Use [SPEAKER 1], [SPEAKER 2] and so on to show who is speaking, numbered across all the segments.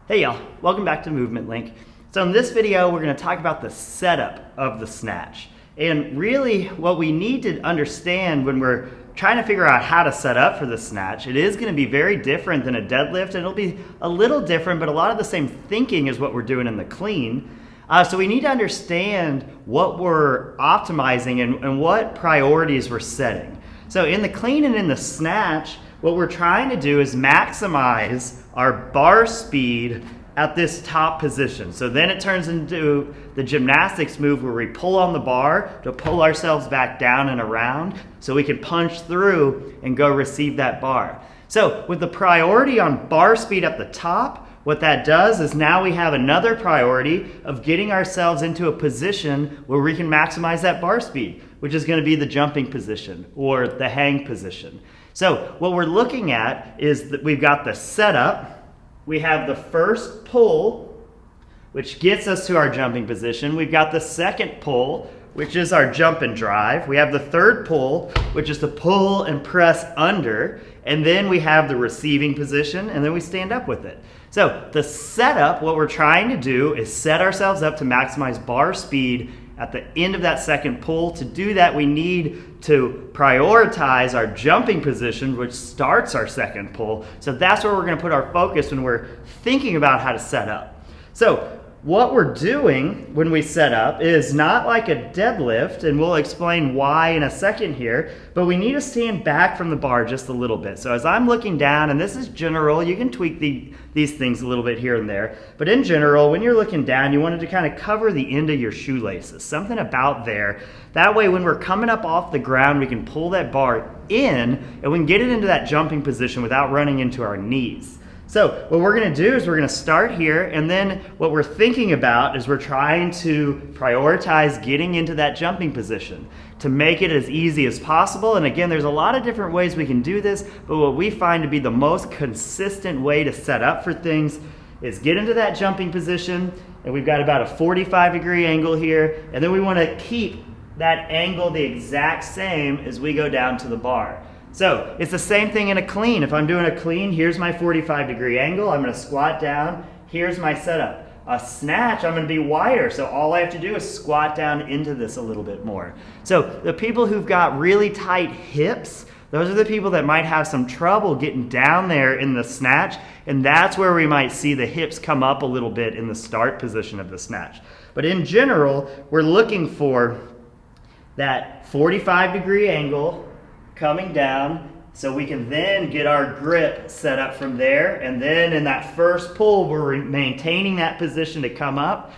[SPEAKER 1] Hey y'all, welcome back to MovementLink. So in this video, we're going to talk about the setup of the snatch. And really what we need to understand when we're trying to figure out how to set up for the snatch, it is going to be very different than a deadlift, and it'll be a little different, but a lot of the same thinking as what we're doing in the clean. So we need to understand what we're optimizing and what priorities we're setting. So in the clean and in the snatch, what we're trying to do is maximize our bar speed at this top position. So then it turns into the gymnastics move where we pull on the bar to pull ourselves back down and around so we can punch through and go receive that bar. So with the priority on bar speed at the top, what that does is now we have another priority of getting ourselves into a position where we can maximize that bar speed, which is going to be the jumping position or the hang position. So what we're looking at is that we've got the setup, we have the first pull, which gets us to our jumping position. We've got the second pull, which is our jump and drive. We have the third pull, which is the pull and press under. And then we have the receiving position, and then we stand up with it. So the setup, what we're trying to do is set ourselves up to maximize bar speed at the end of that second pull. To do that, we need to prioritize our jumping position, which starts our second pull. So that's where we're going to put our focus when we're thinking about how to set up. So what we're doing when we set up is not like a deadlift, and we'll explain why in a second here, but we need to stand back from the bar just a little bit. So as I'm looking down, and this is general, you can tweak these things a little bit here and there, but in general, when you're looking down, you wanted to kind of cover the end of your shoelaces, something about there. That way, when we're coming up off the ground, we can pull that bar in, and we can get it into that jumping position without running into our knees. So what we're going to do is we're going to start here, and then what we're thinking about is we're trying to prioritize getting into that jumping position to make it as easy as possible. And again, there's a lot of different ways we can do this, but what we find to be the most consistent way to set up for things is get into that jumping position, and we've got about a 45-degree angle here, and then we want to keep that angle the exact same as we go down to the bar. So it's the same thing in a clean. If I'm doing a clean, here's my 45-degree angle. I'm going to squat down. Here's my setup. A snatch, I'm going to be wider. So all I have to do is squat down into this a little bit more. So the people who've got really tight hips, those are the people that might have some trouble getting down there in the snatch. And that's where we might see the hips come up a little bit in the start position of the snatch. But in general, we're looking for that 45-degree angle coming down so we can then get our grip set up from there, and then in that first pull we're maintaining that position to come up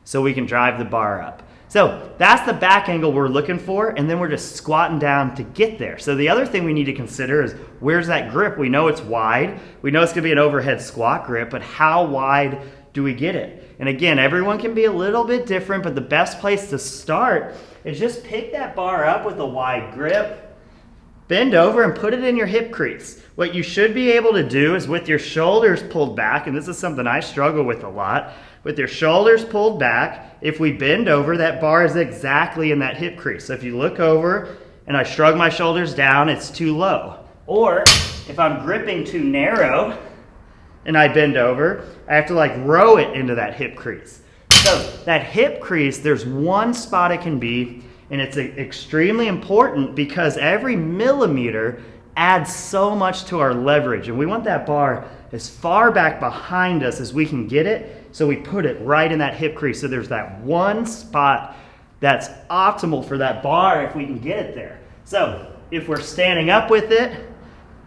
[SPEAKER 1] so we can drive the bar up. So that's the back angle we're looking for, and then we're just squatting down to get there. So the other thing we need to consider is where's that grip? We know it's wide, we know it's going to be an overhead squat grip, but how wide do we get it? And again, everyone can be a little bit different, but the best place to start is just pick that bar up with a wide grip, bend over and put it in your hip crease. What you should be able to do is with your shoulders pulled back, and this is something I struggle with a lot, with your shoulders pulled back, if we bend over, that bar is exactly in that hip crease. So if you look over and I shrug my shoulders down, it's too low. Or if I'm gripping too narrow and I bend over, I have to like row it into that hip crease. So that hip crease, there's one spot it can be, and it's extremely important because every millimeter adds so much to our leverage. And we want that bar as far back behind us as we can get it. So we put it right in that hip crease. So there's that one spot that's optimal for that bar if we can get it there. So if we're standing up with it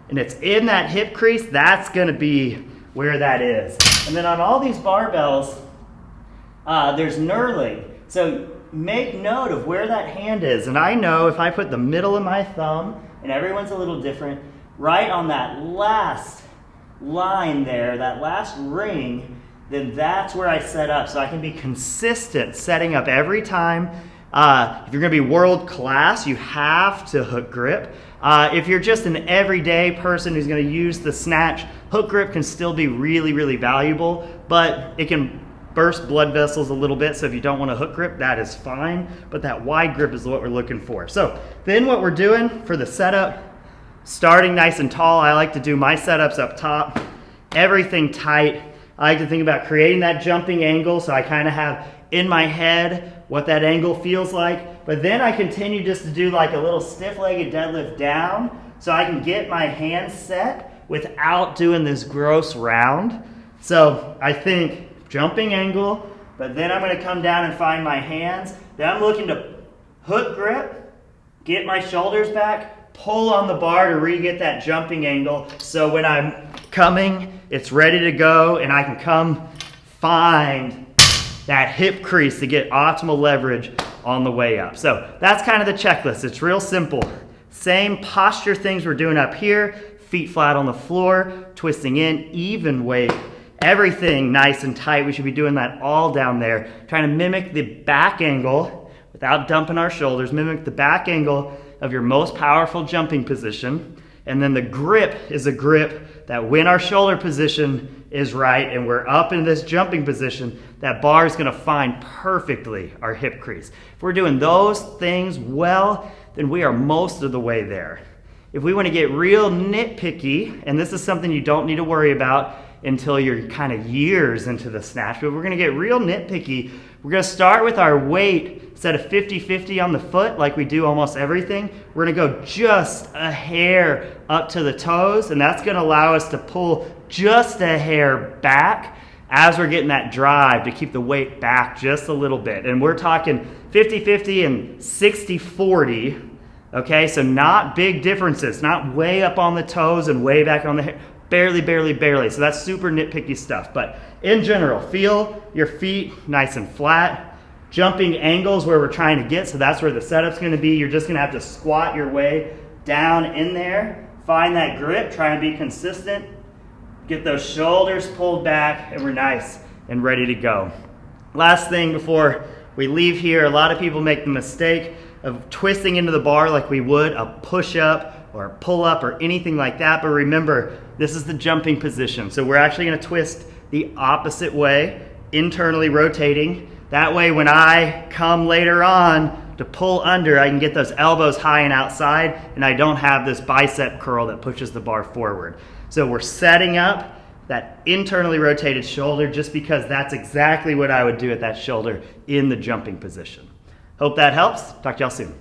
[SPEAKER 1] and it's in that hip crease, that's going to be where that is. And then on all these barbells, there's knurling. So make note of where that hand is. And I know if I put the middle of my thumb, and everyone's a little different, right on that last line there, that last ring, then that's where I set up. So I can be consistent setting up every time. If you're going to be world class, you have to hook grip. If you're just an everyday person who's going to use the snatch, hook grip can still be really, really valuable, but it can burst blood vessels a little bit, so if you don't want a hook grip, that is fine, but that wide grip is what we're looking for. So then what we're doing for the setup, starting nice and tall, I like to do my setups up top, everything tight, I like to think about creating that jumping angle, so I kind of have in my head what that angle feels like. But then I continue just to do like a little stiff-legged deadlift down, so I can get my hands set without doing this gross round. So I think jumping angle, but then I'm going to come down and find my hands. Then I'm looking to hook grip, get my shoulders back, pull on the bar to re-get that jumping angle. So when I'm coming, it's ready to go, and I can come find that hip crease to get optimal leverage on the way up. So that's kind of the checklist. It's real simple. Same posture things we're doing up here, feet flat on the floor, twisting in, even weight, everything nice and tight. We should be doing that all down there, trying to mimic the back angle without dumping our shoulders, mimic the back angle of your most powerful jumping position. And then the grip is a grip that when our shoulder position is right and we're up in this jumping position, that bar is gonna find perfectly our hip crease. If we're doing those things well, then we are most of the way there. If we want to get real nitpicky, and this is something you don't need to worry about until you're kind of years into the snatch, but we're going to get real nitpicky. We're going to start with our weight. Instead of 50-50 on the foot like we do almost everything, we're going to go just a hair up to the toes, and that's going to allow us to pull just a hair back as we're getting that drive to keep the weight back just a little bit. And we're talking 50-50 and 60-40, okay? So not big differences, not way up on the toes and way back on the hair. Barely, barely, barely. So that's super nitpicky stuff. But in general, feel your feet nice and flat. Jumping angles where we're trying to get, so that's where the setup's gonna be. You're just gonna have to squat your way down in there. Find that grip, try and be consistent. Get those shoulders pulled back, and we're nice and ready to go. Last thing before we leave here, a lot of people make the mistake of twisting into the bar like we would a push-up or a pull-up or anything like that. But remember, this is the jumping position. So we're actually gonna twist the opposite way, internally rotating. That way when I come later on to pull under, I can get those elbows high and outside, and I don't have this bicep curl that pushes the bar forward. So we're setting up that internally rotated shoulder just because that's exactly what I would do at that shoulder in the jumping position. Hope that helps. Talk to y'all soon.